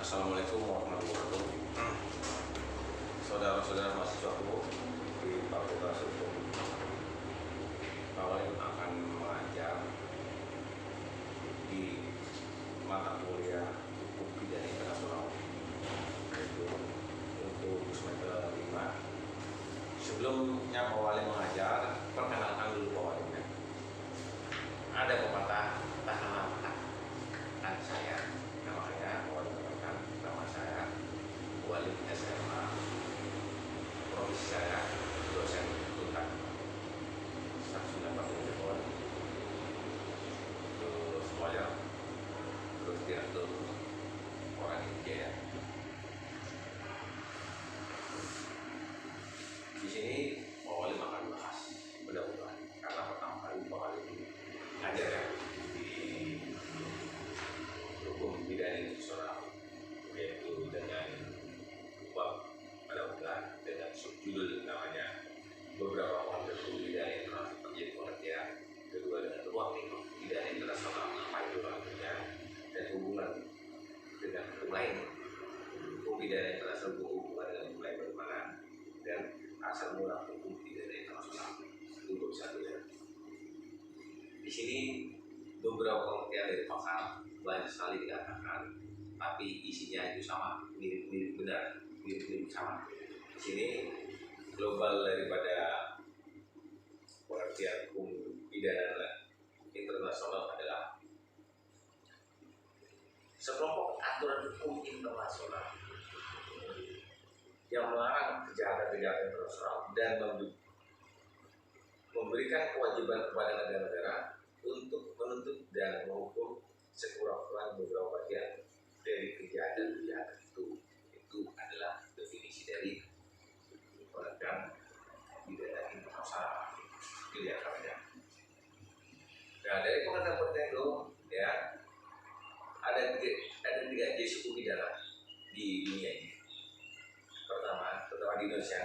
Assalamualaikum warahmatullahi wabarakatuh. Saudara-saudara mahasiswaku di Fakultas Hukum, kalian akan mengajar di mata kuliah Hukum Pidana Internasional, yaitu untuk semester 5. Sebelumnya Pak Wali mengajar, perkenalkan dulu Pak Walinya. Ada pepatah tahan lama kan saya, namanya Pak Wali mengenalkan nama saya Wali SMA, profesi saya dosen tuntas stasiun Pembangunan, terus lawyer, terus direktur orang India. Di sini Pak Wali akan bahas mudah-mudahan, karena pertama kali Pak Wali ngajar ya di Hukum Pidana Internasional, yaitu dengan bab mudah-mudahan dengan subjudul namanya beberapa konsep hukum pidana internasional menjadi pengertian, kedua dengan ruang lingkup pidana internasional apa itu maksudnya, dan hubungan dengan hukum lain. Hukum pidana internasional berhubungan dengan hukum lain bagaimana, dan asal mula hukum pidana internasional itu satu ya. Di sini beberapa pengertian dari pakar banyak sekali dikatakan, tapi isinya itu sama, mirip-mirip benar, mirip-mirip sama. Di sini global daripada pengertian hukum pidana internasional adalah sekelompok aturan hukum internasional yang melarang kejahatan-kejahatan internasional dan memberikan kewajiban kepada negara-negara untuk menuntut dan menghukum sekurang-kurangnya beberapa bagian dari kejahatan-kejahatan itu. Itu adalah definisi dari pengertian pidana internasional. Itu dia namanya. Nah, dari pengertian itu ya ada tiga jenis hukum pidana di dunia ini. Pertama di Indonesia,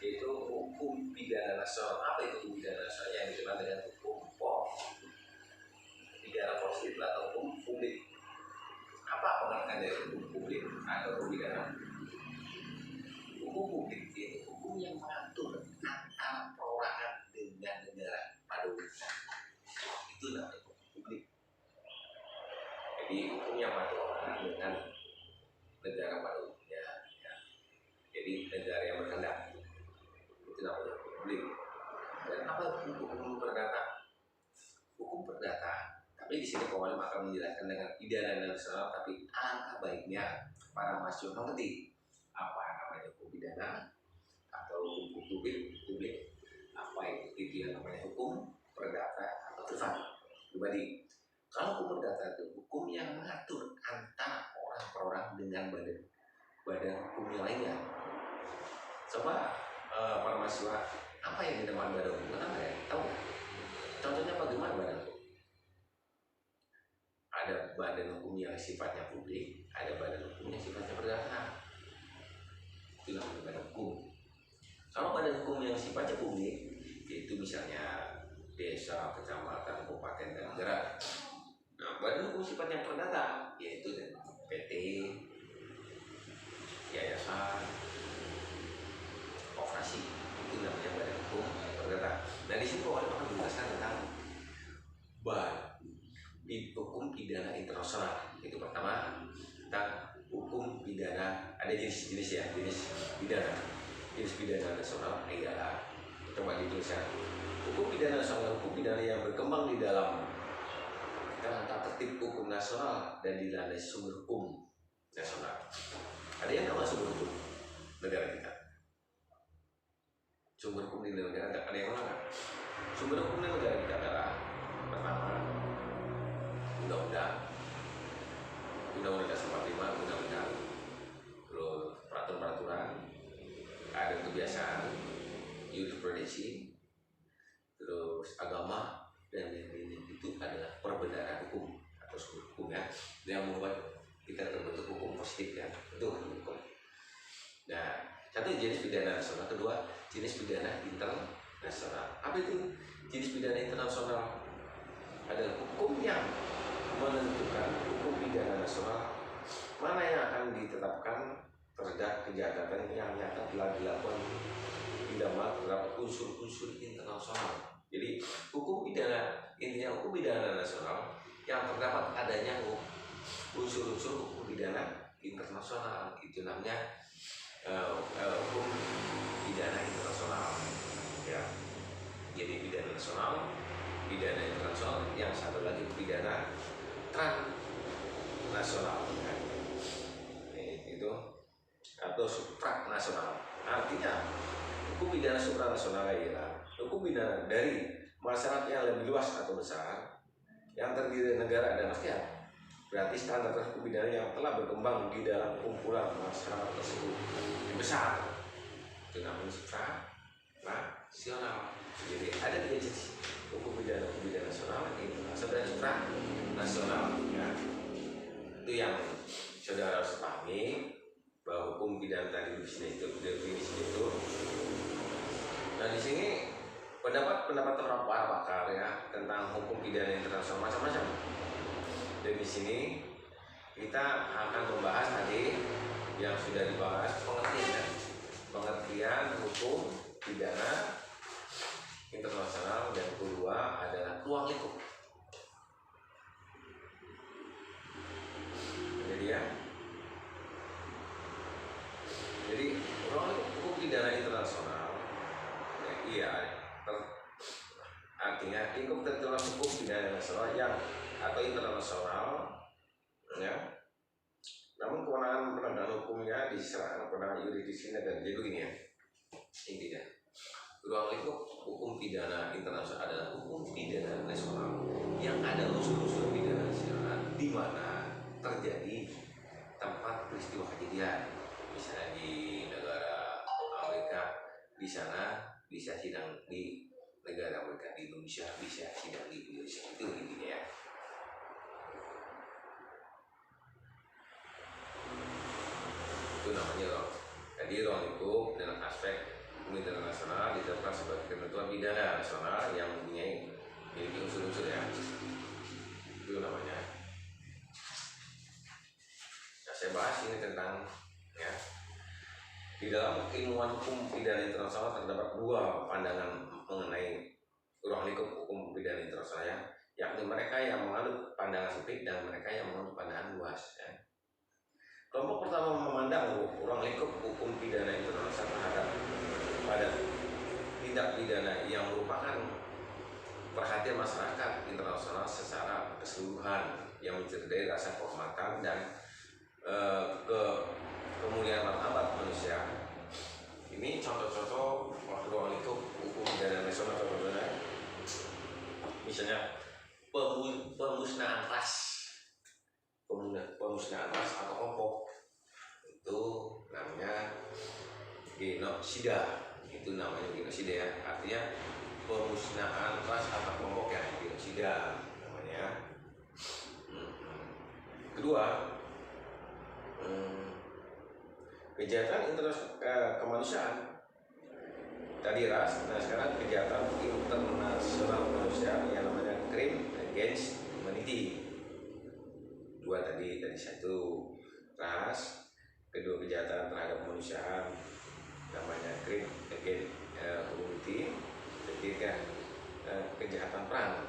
yaitu hukum pidana nasional. Apa itu hukum pidana nasional? Yang dikenal dengan hukum pidana positif atau hukum publik. Apa pengertian dari hukum publik atau hukum pidana? Hukum publik itu hukum yang mengatur antara perorangan dengan negara pada umumnya. Itu namanya hukum publik. Jadi hukum yang mengatur orang dengan negara pada umumnya. Ya. Jadi negara yang berkehendak. Itu namanya hukum publik. Dan apa hukum perdata? Hukum perdata. Tapi di sini Pak Wali akan menjelaskan dengan pidana nasional, tapi alangkah baiknya para mahasiswa mengerti apa namanya hukum pidana atau hukum publik, apa itu yang namanya hukum perdata atau privat pribadi. Kalau hukum perdata itu hukum yang mengatur antara orang per orang dengan badan hukum yang lainnya. Coba para mahasiswa, apa yang dinamakan badan hukum? Tahu nggak? Contohnya bagaimana badan hukum? Ada badan hukum yang sifatnya publik, ada badan hukum yang sifatnya perdata. Itu namanya badan hukum. Kalau badan hukum yang sifatnya publik, yaitu misalnya desa, kecamatan, kabupaten, dan negara. Nah, badan hukum sifatnya perdata, yaitu PT, yayasan, operasi. Itu namanya badan hukum perdata. Nah, di sini Pak Wali akan menjelaskan tentang hukum pidana internasional. Itu pertama tentang hukum pidana, ada jenis-jenis ya, jenis pidana nasional adalah, coba dituliskan, hukum pidana nasional, hukum pidana yang berkembang di dalam kerangka tertib hukum nasional dan dilandasi sumber hukum nasional. Ada yang nama sumber hukum negara kita? Sumber hukum di negara kita ada yang mana? Sumber hukum di negara kita adalah pertama undang-undang dasar 45, undang-undang, terus peraturan-peraturan, ada kebiasaan, jurisprudensi, terus agama, dan lain-lain. Itu adalah perbendaharaan hukum atau sumber hukum ya, yang membuat kita terbentuk hukum positif ya. Itu hukum. Nah, satu jenis pidana nasional, kedua jenis pidana internasional. Apa itu jenis pidana internasional? Adalah hukum yang menentukan hukum pidana nasional mana yang ditetapkan terhadap kejahatan yang nyata telah dilakukan pidana terhadap unsur-unsur internasional. Jadi hukum pidana, intinya hukum pidana nasional yang terdapat adanya unsur-unsur hukum pidana internasional, itu namanya hukum pidana internasional ya. Jadi pidana nasional, pidana internasional, yang satu lagi pidana transnasional ya. Itu atau supranasional. Artinya hukum pidana supranasional ialah hukum pidana dari masyarakat yang lebih luas atau besar yang terdiri dari negara dan rakyat. Berarti standar hukum pidana yang telah berkembang di dalam kumpulan masyarakat tersebut yang besar, itu namanya supranasional. Jadi ada tiga jenis hukum pidana nasional, internasional, dan supranasional ya. Itu yang saudara harus pahami, bahwa hukum pidana tadi di sini itu definisi itu. Nah di sini pendapat para pakar ya tentang hukum pidana internasional macam-macam. Dan di sini kita akan membahas tadi yang sudah dibahas, pengertian hukum pidana internasional, dan kedua adalah ruang lingkup. Jadi ruang lingkup hukum pidana internasional artinya lingkup tertulis hukum pidana nasional yang atau internasional ya. Namun kewenangan penegakan hukumnya diserahkan kepada yurisdiksi negara. Jadi begini ya, intinya ruang lingkup hukum pidana internasional adalah hukum pidana nasional yang ada unsur-unsur pidana nasional di mana terjadi tempat peristiwa kejadian. Misalnya di negara Amerika, di sana bisa sidang di negara Amerika, di Indonesia bisa sidang di Indonesia. Itu intinya ya. Itu namanya loh. Jadi ruang lingkup dengan aspek hukum internasional ditetapkan sebagai ketentuan pidana nasional yang mempunyai unsur-unsur ya. Itu namanya. Nah, saya bahas ini tentang ya. Di dalam ilmuwan hukum pidana internasional terdapat dua pandangan mengenai ruang lingkup hukum pidana internasional ya, yakni mereka yang menganut pandangan sempit dan mereka yang menganut pandangan luas ya. Kelompok pertama memandang ruang lingkup hukum pidana internasional terhadap pada tindak pidana yang merupakan perhatian masyarakat internasional secara keseluruhan yang mencederai rasa kehormatan dan kemuliaan martabat manusia. Ini contoh-contoh ruang lingkup hukum pidana nasional contohnya. Misalnya pemusnahan ras, pemusnahan ras atau kelompok itu namanya genosida. Itu namanya genosida ya, artinya pemusnahan ras atau kelompok ya, genosida namanya. Kedua, kejahatan internasional kemanusiaan tadi ras. Nah sekarang kejahatan internasional kemanusiaan yang namanya crime against humanity. Dua tadi satu ras, kedua kejahatan terhadap kemanusiaan namanya crime against humanity, ketiga kejahatan perang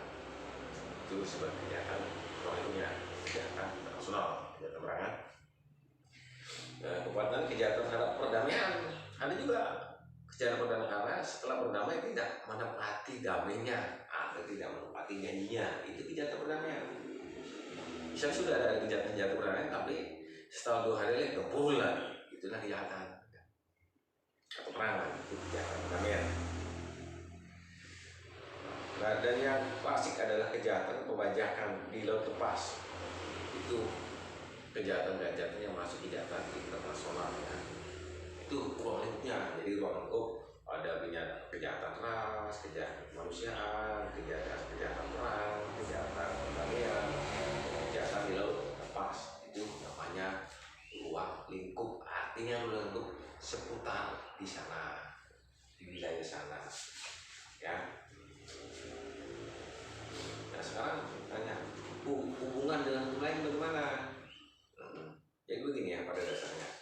itu sebagai kejahatan pelakunya kejahatan internasional, kejahatan perang. Kekuatan kejahatan terhadap perdamaian ada juga kejahatan perdamaian, karena setelah berdamai tidak menepati damainya atau tidak menepati janjinya, itu kejahatan perdamaian. Misalnya sudah ada kejahatan perdamaian tapi setelah 2 hari lagi gempur lagi, itulah kejahatan atau perangan, itu kejahatan perdamaian. Nah, dan yang klasik adalah kejahatan pembajakan di laut lepas. Itu kejahatan-kejahatan yang masuk kejahatan internasional ya. Itu ruang lingkupnya. Jadi ruang lingkup ada kejahatan ras, kejahatan kemanusiaan, kejahatan perang, kejahatan perdamaian, kejahatan di laut lepas. Itu namanya ruang lingkup. Artinya ruang lingkup seputar di sana, di wilayah sana ya. Nah sekarang tanya hubungan dengan hukum lain bagaimana? Jadi begini ya pada dasarnya,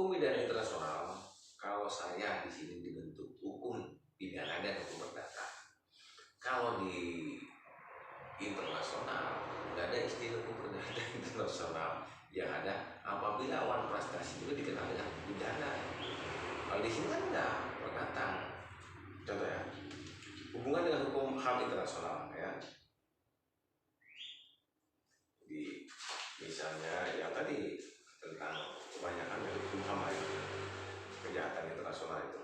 hukum pidana internasional, kalau saya di sini dibentuk hukum pidana dan hukum perdata. Kalau di internasional nggak ada istilah hukum perdata internasional, yang ada apabila awan prestasi juga dikenal dengan pidana. Kalau di sini kan enggak perdata. Contoh ya, hubungan dengan hukum HAM internasional ya. Di misalnya yang tadi tentang kebanyakan dari hukum HAM ya, kejahatan internasional itu.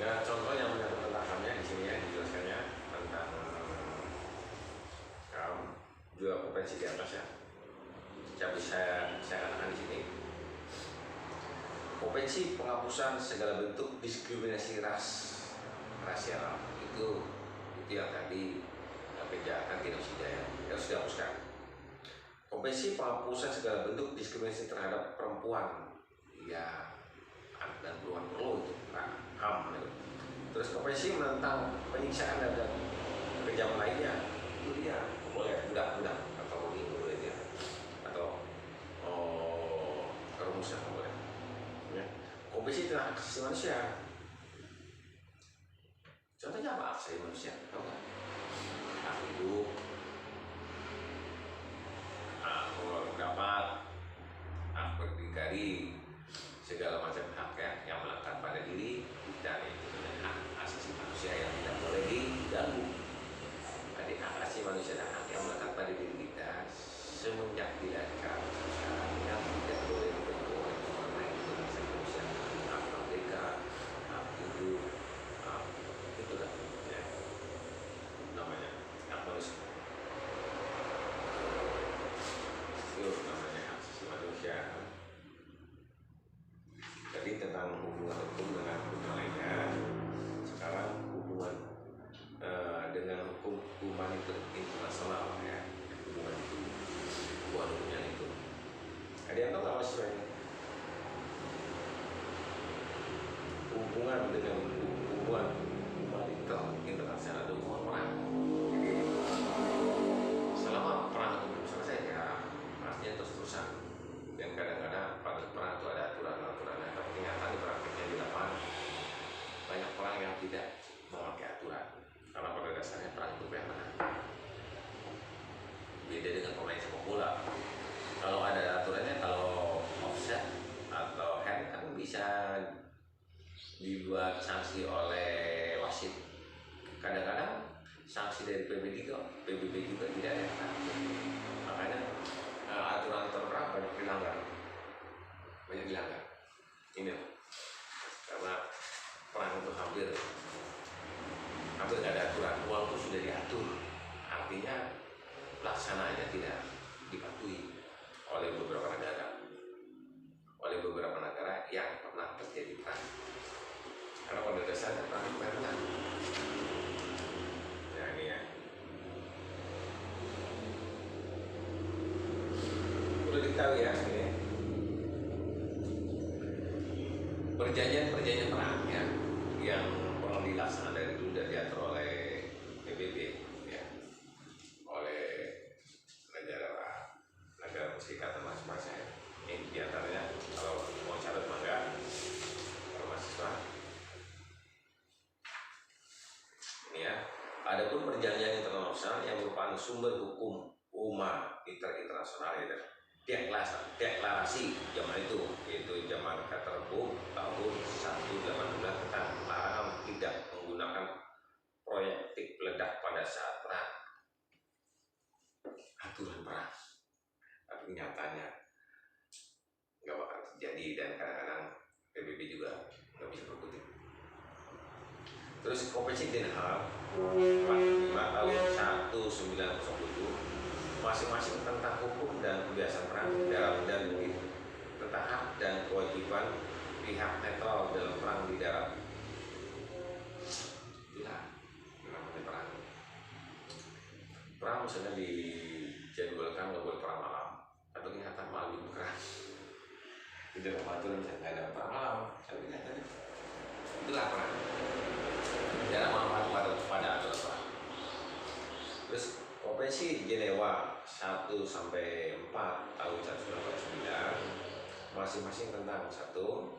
Ya contoh yang menyangkut tentang HAM-nya di sini ya, dijelaskannya tentang HAM juga konvensi di atas ya. Jadi saya katakan di sini konvensi penghapusan segala bentuk diskriminasi rasial itu yang tadi kejahatan genosida ya, harus dihapuskan. Konvensi penghapusan segala bentuk diskriminasi terhadap perempuan ya dan perlu itu HAM itu. Terus konvensi menentang penyiksaan dan kejaman lainnya itu dia boleh budak atau ini boleh dia atau kerumusan boleh ya. Konvensi tentang hak asasi manusia, contohnya apa hak asasi manusia? Tahu nggak? Hak hidup, hak berpendapat, hak berdikari, segala macam hak ya, yang melekat pada diri dan itu hak asasi manusia yang tidak boleh diganggu. Jadi hak asasi manusia dan hak yang melekat pada diri kita semenjak dilahirkan yang tidak boleh diganggu oleh orang lain. Itu hak asasi manusia, hak merdeka, hak hidup, hak itu kan ya, namanya hak manusia. Itu namanya hak asasi manusia. Jadi tentang hubungan hukum dengan hukum lainnya, sekarang hubungan dengan hukum internasional ya, hubungan itu, hubungan hukumnya itu. Ada yang tahu nggak mas ini? Hubungan dengan hubungan internasional itu hubungan perang. Jadi selama perang itu selesai ya, artinya terus-terusan. Dan kadang-kadang pada perang itu ada aturan-aturannya, tapi ternyata di praktiknya di lapangan banyak perang yang tidak memakai aturan, karena pada dasarnya perang itu menang. Beda dengan pemain sepak bola. Kalau ada aturannya, kalau offset atau hand kan bisa dibuat sanksi oleh wasit. Kadang-kadang sanksi dari PBB juga tidak ada. Makanya aturan perang banyak dilanggar. Ini karena perang itu hampir nggak ada aturan, walaupun sudah diatur, artinya pelaksanaannya tidak dipatuhi oleh beberapa negara yang pernah terjadi perang. Karena pada dasarnya perang itu menang. Ya ini ya. Perlu diketahui ya ini. Perjanjian perang ya, yang pernah dilaksanakan dari dulu dan diatur oleh PBB ya, oleh negara perserikatan masing-masing ya. Ini diantaranya kalau mau catat mangga kalau mahasiswa ini ya. Adapun perjanjian internasional yang merupakan sumber hukum internasional ya, deklarasi zaman itu, yaitu zaman Katerboom tahun 182 tentang larangan tidak menggunakan proyektil peledak pada saat perang. Aturan perang, tapi nyatanya nggak bakal terjadi dan kadang-kadang PBB juga nggak bisa berkutik. Terus Konvensi Den Haag 45 tahun 1907 masing-masing tentang hukum dan kebiasaan perang darat dan bukit, tentang hak dan kewajiban pihak netral dalam perang di darat. Itulah namanya perang. Perang misalnya dijadwalkan nggak boleh perang malam, atau kelihatan malam itu perang. Di dalam aturan misalnya nggak ada perang malam, tapi kelihatannya itulah perang. Dalam pada aturan perang. Terus Aturannya sih Jenewa 1 sampai 4 tahun 1949, masing-masing tentang satu,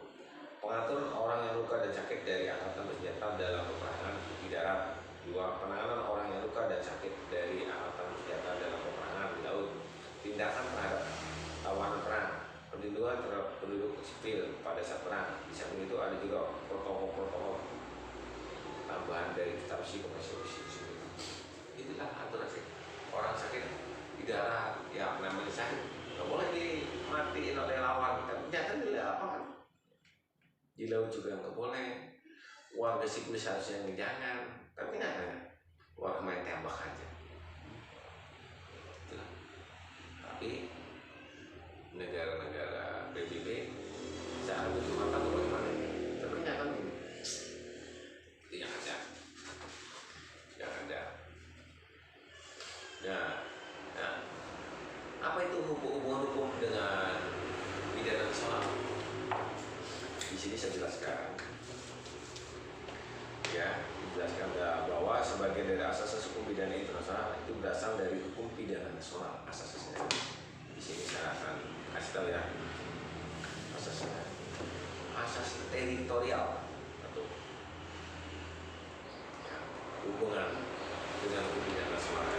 pengaturan orang yang luka dan sakit dari angkatan bersenjata dalam peperangan di darat. 2. Penanganan orang yang luka dan sakit dari angkatan bersenjata dalam peperangan di laut. Tindakan terhadap tawanan perang. Perlindungan terhadap penduduk sipil pada saat perang. Di samping itu ada juga protokol-protokol tambahan dari kitab psikometrologi. Itulah aturan sih. Orang sakit di darat, ya namanya sakit, nggak boleh dimatiin oleh lawan. Tapi ternyata di lapangan, di laut juga nggak boleh. Warga sipil seharusnya jangan. Tapi nggak, warga main tembak aja. Itulah. Tapi negara-negara PBB saat itu mata bagaimana? Tapi nyata gini, itu yang ada. Nah, apa itu hubungan hukum dengan pidana nasional? Di sini saya jelaskan. Ya, dijelaskan bahwa sebagian dari asas hukum pidana internasional itu berasal dari hukum pidana nasional. Asasnya di sini saya akan kasih tahu ya. Asasnya, asas teritorial atau ya, hubungan dengan hukum pidana nasional.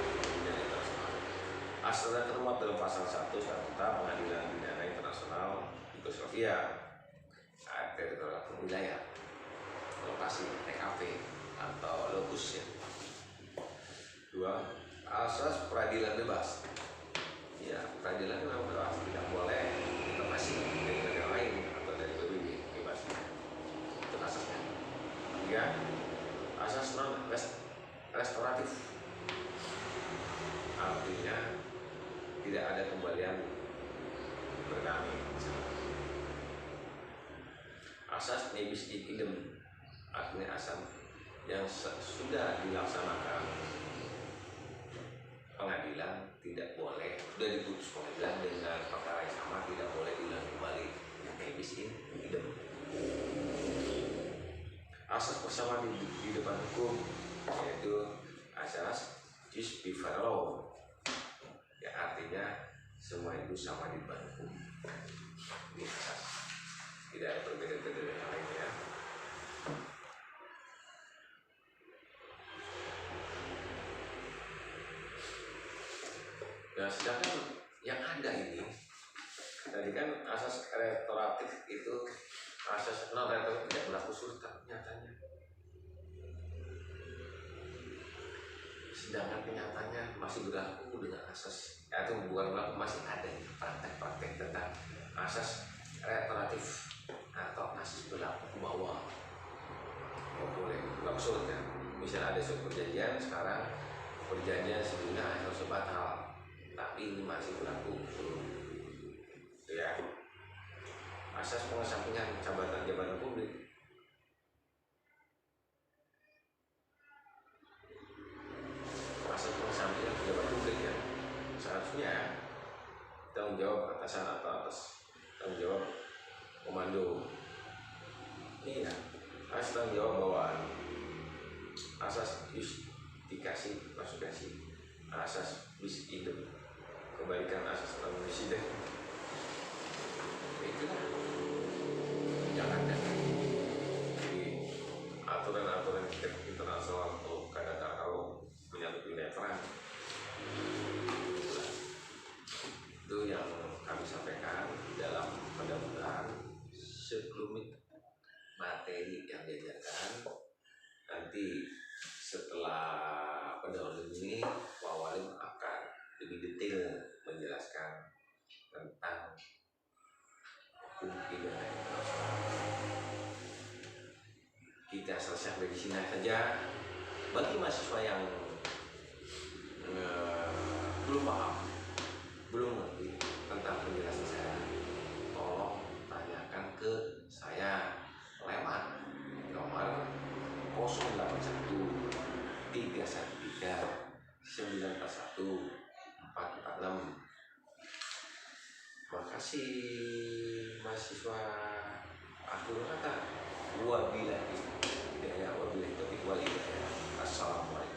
Asalnya termuat dalam pasal 1 Statuta Pengadilan Pidana Internasional Yugoslavia. Teritorial wilayah, lokasi TKP atau lokus ya. 2. Asas peradilan bebas. Ya, peradilan bebas, tidak boleh intervensi dari negara lain atau dari PBB, bebas. Itu asasnya. 3. Asas non restoratif. Artinya tidak ada kembalian berdamai. Asas nebis in idem, artinya asas yang sudah dilaksanakan pengadilan tidak boleh, sudah diputus pengadilan dengan perkara yang sama tidak boleh diulang kembali. Nebis in idem. Asas persamaan di depan hukum, yaitu asas jus before law. Ya, artinya semua itu sama di depan hukum. Ini asas. Tidak ada perbedaan-perbedaan yang lainnya. Nah, sedangkan yang ada ini, tadi kan asas restoratif itu, asas non restoratif tidak berlaku surut nyatanya. Sedangkan kenyataannya masih berlaku dengan asas, atau bukan berlaku, masih ada praktek-praktek tentang asas restoratif atau asas berlaku ke bawah. Boleh berlaku ya. Misalnya ada suatu perjanjian, sekarang perjanjian sebelumnya harus batal, tapi ini masih berlaku. Ya, asas pengesampingan jabatan publik. Asas pengesampingan jabatan publik ya, seharusnya tanggung jawab atasan atau atas tanggung jawab komando. Iya, asas tanggung jawab bawaan, asas justikasi konsekuensi, asas bis idem, kebalikan asas tanggung presiden. Itulah yang ada di aturan-aturan internasional atau kadang-kadang kalau menyangkut wilayah perang. Itu yang kami sampaikan dalam mudah-mudahan sekelumit materi yang diajarkan. Nanti setelah pendahuluan ini, Pak Walim akan lebih detail menjelaskan tentang hukum pidana internasional. Kita selesai sampai di sini saja. Bagi mahasiswa yang belum paham, belum ngerti tentang penjelasan saya, tolong tanyakan ke saya lewat nomor 081 313 941 446. Makasih mahasiswa. Akhirul kata, wabillahi hidayah wabillahi taufiq wal hidayah. Assalamualaikum.